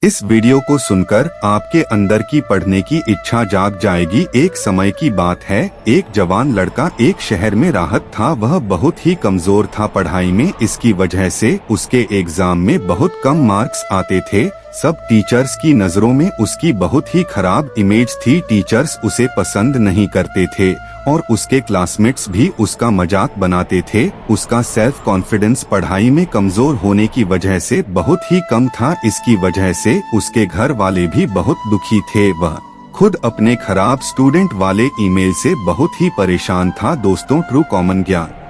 इस वीडियो को सुनकर आपके अंदर की पढ़ने की इच्छा जाग जाएगी। एक समय की बात है, एक जवान लड़का एक शहर में राहत था। वह बहुत ही कमजोर था पढ़ाई में। इसकी वजह से उसके एग्जाम में बहुत कम मार्क्स आते थे। सब टीचर्स की नजरों में उसकी बहुत ही खराब इमेज थी। टीचर्स उसे पसंद नहीं करते थे और उसके क्लासमेट्स भी उसका मजाक बनाते थे। उसका सेल्फ कॉन्फिडेंस पढ़ाई में कमजोर होने की वजह से बहुत ही कम था। इसकी वजह से उसके घर वाले भी बहुत दुखी थे। वह खुद अपने खराब स्टूडेंट वाले ईमेल से बहुत ही परेशान था। दोस्तों, ट्रू कॉमन ज्ञान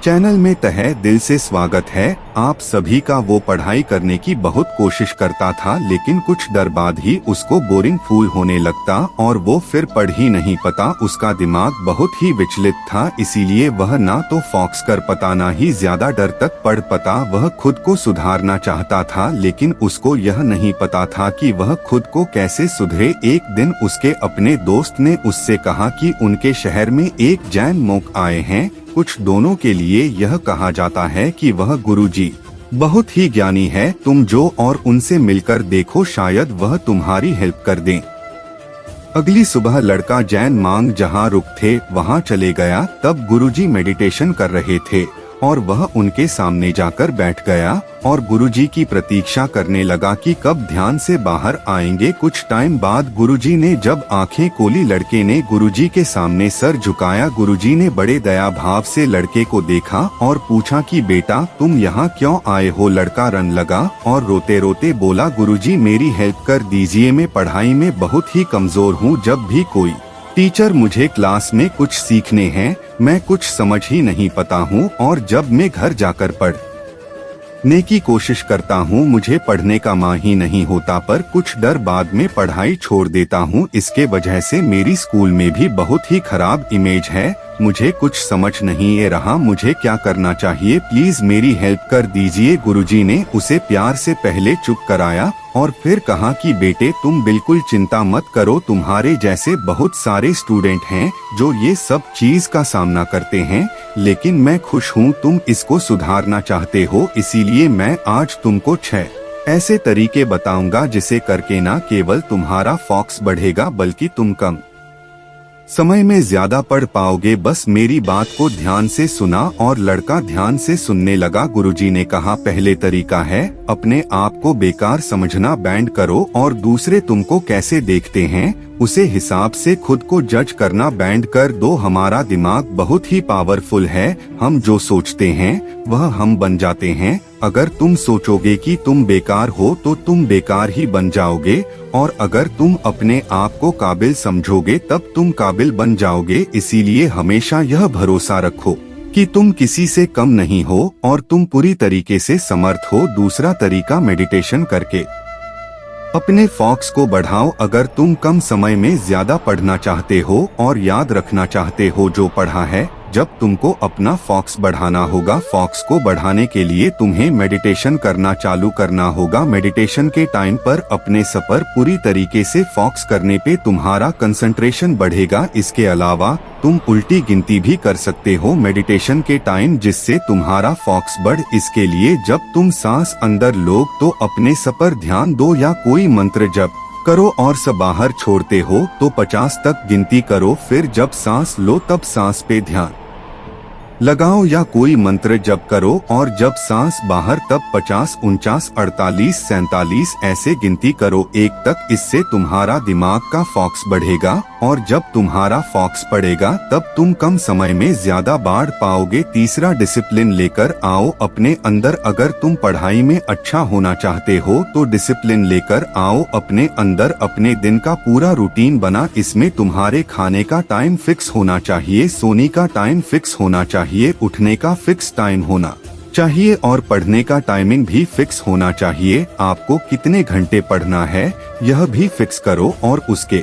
चैनल में तहे दिल से स्वागत है आप सभी का। वो पढ़ाई करने की बहुत कोशिश करता था, लेकिन कुछ देर बाद ही उसको बोरिंग फील होने लगता और वो फिर पढ़ ही नहीं पाता। उसका दिमाग बहुत ही विचलित था, इसीलिए वह ना तो फोकस कर पाता ना ही ज्यादा डर तक पढ़ पाता। वह खुद को सुधारना चाहता था, लेकिन उसको यह नहीं पता था कि वह खुद को कैसे सुधरे। एक दिन उसके अपने दोस्त ने उससे कहा कि उनके शहर में एक जैन मोंक आए हैं। कुछ दोनों के लिए यह कहा जाता है कि वह गुरुजी बहुत ही ज्ञानी है। तुम जो और उनसे मिलकर देखो, शायद वह तुम्हारी हेल्प कर दें। अगली सुबह लड़का जैन मांग जहाँ रुक थे वहाँ चले गया। तब गुरुजी मेडिटेशन कर रहे थे और वह उनके सामने जाकर बैठ गया और गुरुजी की प्रतीक्षा करने लगा कि कब ध्यान से बाहर आएंगे। कुछ टाइम बाद गुरुजी ने जब आंखें खोली, लड़के ने गुरुजी के सामने सर झुकाया। गुरुजी ने बड़े दया भाव से लड़के को देखा और पूछा कि बेटा, तुम यहाँ क्यों आए हो? लड़का रोने लगा और रोते रोते बोला, गुरुजी मेरी हेल्प कर दीजिए, मैं पढ़ाई में बहुत ही कमजोर हूँ। जब भी कोई टीचर मुझे क्लास में कुछ सीखने हैं, मैं कुछ समझ ही नहीं पाता हूँ और जब मैं घर जाकर पढ़ने की कोशिश करता हूँ मुझे पढ़ने का मन ही नहीं होता, पर कुछ देर बाद में पढ़ाई छोड़ देता हूँ। इसके वजह से मेरी स्कूल में भी बहुत ही खराब इमेज है। मुझे कुछ समझ नहीं आ रहा, मुझे क्या करना चाहिए? प्लीज मेरी हेल्प कर दीजिए। गुरुजी ने उसे प्यार से पहले चुप कराया और फिर कहा कि बेटे, तुम बिल्कुल चिंता मत करो, तुम्हारे जैसे बहुत सारे स्टूडेंट हैं जो ये सब चीज का सामना करते हैं, लेकिन मैं खुश हूँ तुम इसको सुधारना चाहते हो। इसीलिए मैं आज तुमको 6 ऐसे तरीके बताऊंगा जिसे करके न केवल तुम्हारा फोकस बढ़ेगा बल्कि तुम कम समय में ज्यादा पढ़ पाओगे। बस मेरी बात को ध्यान से सुना और लड़का ध्यान से सुनने लगा। गुरुजी ने कहा, पहले तरीका है अपने आप को बेकार समझना बैंड करो और दूसरे तुमको कैसे देखते हैं उसे हिसाब से खुद को जज करना बैंड कर दो। हमारा दिमाग बहुत ही पावरफुल है, हम जो सोचते हैं वह हम बन जाते हैं। अगर तुम सोचोगे कि तुम बेकार हो तो तुम बेकार ही बन जाओगे, और अगर तुम अपने आप को काबिल समझोगे तब तुम काबिल बन जाओगे। इसीलिए हमेशा यह भरोसा रखो कि तुम किसी से कम नहीं हो और तुम पूरी तरीके से समर्थ हो। दूसरा तरीका, मेडिटेशन करके अपने फोकस को बढ़ाओ। अगर तुम कम समय में ज्यादा पढ़ना चाहते हो और याद रखना चाहते हो जो पढ़ा है, जब तुमको अपना फोकस बढ़ाना होगा। फोकस को बढ़ाने के लिए तुम्हें मेडिटेशन करना चालू करना होगा। मेडिटेशन के टाइम पर अपने सपर पूरी तरीके से फोकस करने पे तुम्हारा कंसंट्रेशन बढ़ेगा। इसके अलावा तुम उल्टी गिनती भी कर सकते हो मेडिटेशन के टाइम, जिससे तुम्हारा फोकस बढ़। इसके लिए जब तुम सांस अंदर लो तो अपने सपर ध्यान दो या कोई मंत्र जप करो और सब बाहर छोड़ते हो तो 50 तक गिनती करो। फिर जब सांस लो तब सांस पे ध्यान लगाओ या कोई मंत्र जप करो और जब सांस बाहर तब 50, 49, 48, 47 ऐसे गिनती करो 1 तक। इससे तुम्हारा दिमाग का फोकस बढ़ेगा और जब तुम्हारा फोकस बढ़ेगा तब तुम कम समय में ज्यादा पढ़ पाओगे। तीसरा, डिसिप्लिन लेकर आओ अपने अंदर। अगर तुम पढ़ाई में अच्छा होना चाहते हो तो डिसिप्लिन लेकर आओ अपने अंदर। अपने दिन का पूरा रूटीन बना, इसमें तुम्हारे खाने का टाइम फिक्स होना चाहिए, सोने का टाइम फिक्स होना चाहिए, उठने का फिक्स टाइम होना चाहिए और पढ़ने का टाइमिंग भी फिक्स होना चाहिए। आपको कितने घंटे पढ़ना है यह भी फिक्स करो और उसके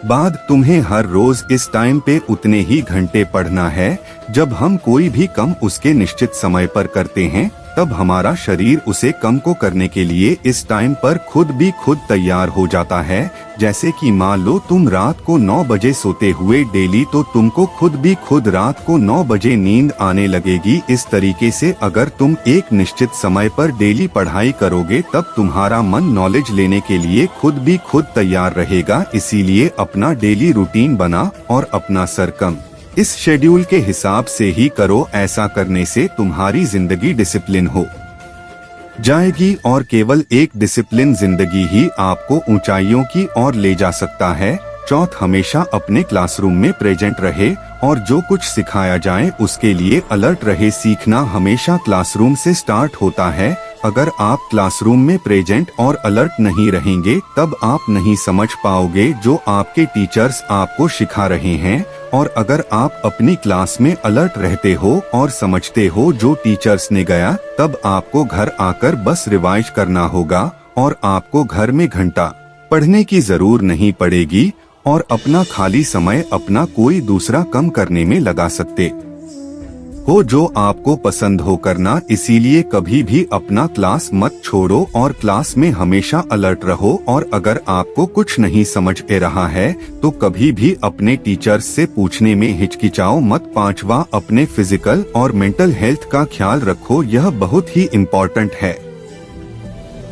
बाद तुम्हें हर रोज इस टाइम पे उतने ही घंटे पढ़ना है। जब हम कोई भी कम उसके निश्चित समय पर करते हैं तब हमारा शरीर उसे कम को करने के लिए इस टाइम पर खुद तैयार हो जाता है। जैसे कि मान लो तुम रात को 9 बजे सोते हुए डेली, तो तुमको खुद रात को 9 बजे नींद आने लगेगी। इस तरीके से अगर तुम एक निश्चित समय पर डेली पढ़ाई करोगे तब तुम्हारा मन नॉलेज लेने के लिए खुद तैयार रहेगा। इसीलिए अपना डेली रूटीन बना और अपना सर कम इस शेड्यूल के हिसाब से ही करो। ऐसा करने से तुम्हारी जिंदगी डिसिप्लिन हो जाएगी और केवल एक डिसिप्लिन जिंदगी ही आपको ऊंचाइयों की ओर ले जा सकता है। चौथ, हमेशा अपने क्लासरूम में प्रेजेंट रहे और जो कुछ सिखाया जाए उसके लिए अलर्ट रहे। सीखना हमेशा क्लासरूम से स्टार्ट होता है। अगर आप क्लासरूम में प्रेजेंट और अलर्ट नहीं रहेंगे तब आप नहीं समझ पाओगे जो आपके टीचर्स आपको सिखा रहे हैं। और अगर आप अपनी क्लास में अलर्ट रहते हो और समझते हो जो टीचर्स ने गया, तब आपको घर आकर बस रिवाइज करना होगा और आपको घर में घंटा पढ़ने की जरूरत नहीं पड़ेगी और अपना खाली समय अपना कोई दूसरा काम करने में लगा सकते हो जो आपको पसंद हो करना। इसीलिए कभी भी अपना क्लास मत छोड़ो और क्लास में हमेशा अलर्ट रहो। और अगर आपको कुछ नहीं समझ आ रहा है तो कभी भी अपने टीचर्स से पूछने में हिचकिचाओ मत। 5वां, अपने फिजिकल और मेंटल हेल्थ का ख्याल रखो, यह बहुत ही इम्पोर्टेंट है।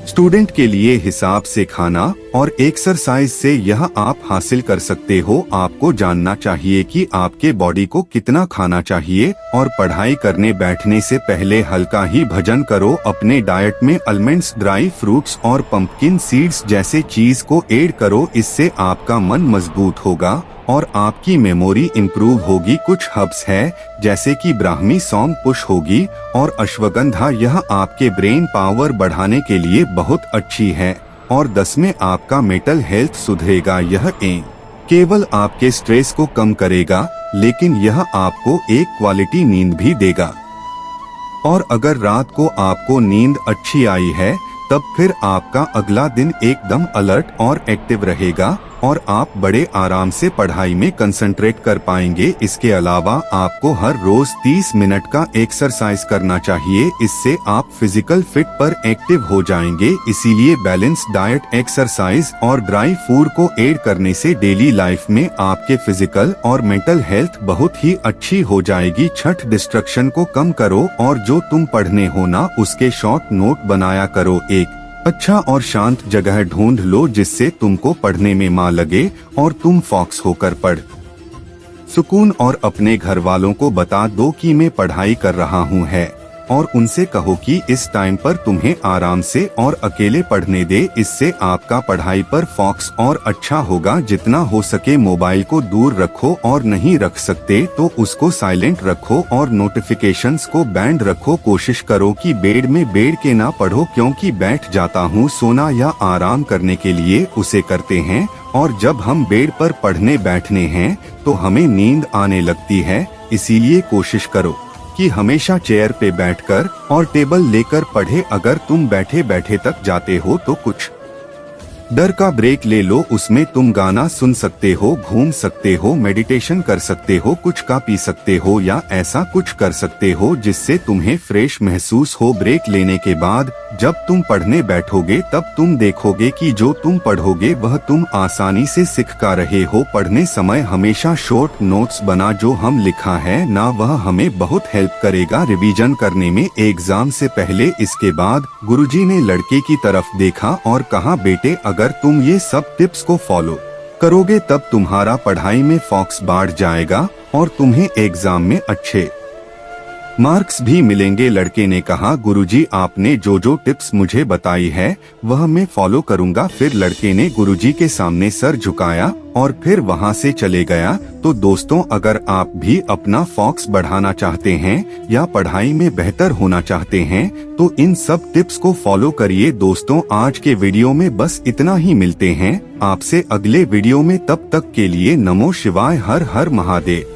स्टूडेंट के लिए हिसाब से खाना और एक्सरसाइज से यह आप हासिल कर सकते हो। आपको जानना चाहिए कि आपके बॉडी को कितना खाना चाहिए और पढ़ाई करने बैठने से पहले हल्का ही भोजन करो। अपने डाइट में आलमंड्स, ड्राई फ्रूट्स और पंपकिन सीड्स जैसे चीज को ऐड करो। इससे आपका मन मजबूत होगा और आपकी मेमोरी इम्प्रूव होगी। कुछ हर्ब्स है जैसे कि ब्राह्मी सौंफ पुश होगी और अश्वगंधा, यह आपके ब्रेन पावर बढ़ाने के लिए बहुत अच्छी है। और 10 में आपका मेंटल हेल्थ सुधरेगा। यह केवल आपके स्ट्रेस को कम करेगा लेकिन यह आपको एक क्वालिटी नींद भी देगा। और अगर रात को आपको नींद अच्छी आई है तब फिर आपका अगला दिन एकदम अलर्ट और एक्टिव रहेगा और आप बड़े आराम से पढ़ाई में कंसंट्रेट कर पाएंगे। इसके अलावा आपको हर रोज 30 मिनट का एक्सरसाइज करना चाहिए। इससे आप फिजिकल फिट पर एक्टिव हो जाएंगे। इसीलिए बैलेंस डाइट, एक्सरसाइज और ड्राई फूड को ऐड करने से डेली लाइफ में आपके फिजिकल और मेंटल हेल्थ बहुत ही अच्छी हो जाएगी। छठ, डिस्ट्रक्शन को कम करो और जो तुम पढ़ने हो ना उसके शॉर्ट नोट बनाया करो। एक अच्छा और शांत जगह ढूंढ लो जिससे तुमको पढ़ने में मां लगे और तुम फोकस होकर पढ़ सुकून। और अपने घर वालों को बता दो कि मैं पढ़ाई कर रहा हूं है और उनसे कहो कि इस टाइम पर तुम्हें आराम से और अकेले पढ़ने दे। इससे आपका पढ़ाई पर फोकस और अच्छा होगा। जितना हो सके मोबाइल को दूर रखो और नहीं रख सकते तो उसको साइलेंट रखो और नोटिफिकेशंस को बैंड रखो। कोशिश करो कि बेड में बैठ के ना पढ़ो, क्योंकि बैठ जाता हूँ सोना या आराम करने के लिए उसे करते हैं और जब हम बेड पर पढ़ने बैठने हैं तो हमें नींद आने लगती है। इसीलिए कोशिश करो कि हमेशा चेयर पे बैठकर और टेबल लेकर पढ़े। अगर तुम बैठे बैठे तक जाते हो तो कुछ डर का ब्रेक ले लो। उसमें तुम गाना सुन सकते हो, घूम सकते हो, मेडिटेशन कर सकते हो, कुछ का पी सकते हो या ऐसा कुछ कर सकते हो जिससे तुम्हें फ्रेश महसूस हो। ब्रेक लेने के बाद जब तुम पढ़ने बैठोगे तब तुम देखोगे कि जो तुम पढ़ोगे वह तुम आसानी से सीख का रहे हो। पढ़ने समय हमेशा शॉर्ट नोट्स बना, जो हम लिखा है ना वह हमें बहुत हेल्प करेगा रिवीजन करने में एग्जाम से पहले। इसके बाद गुरुजी ने लड़के की तरफ देखा और कहा, बेटे अगर तुम ये सब टिप्स को फॉलो करोगे तब तुम्हारा पढ़ाई में फोकस बढ़ जाएगा और तुम्हें एग्जाम में अच्छे मार्क्स भी मिलेंगे। लड़के ने कहा, गुरुजी आपने जो जो टिप्स मुझे बताई है वह मैं फॉलो करूंगा। फिर लड़के ने गुरुजी के सामने सर झुकाया और फिर वहां से चले गया। तो दोस्तों, अगर आप भी अपना फोकस बढ़ाना चाहते हैं या पढ़ाई में बेहतर होना चाहते हैं तो इन सब टिप्स को फॉलो करिए। दोस्तों, आज के वीडियो में बस इतना ही। मिलते हैं आपसे अगले वीडियो में, तब तक के लिए नमो शिवाय, हर हर महादेव।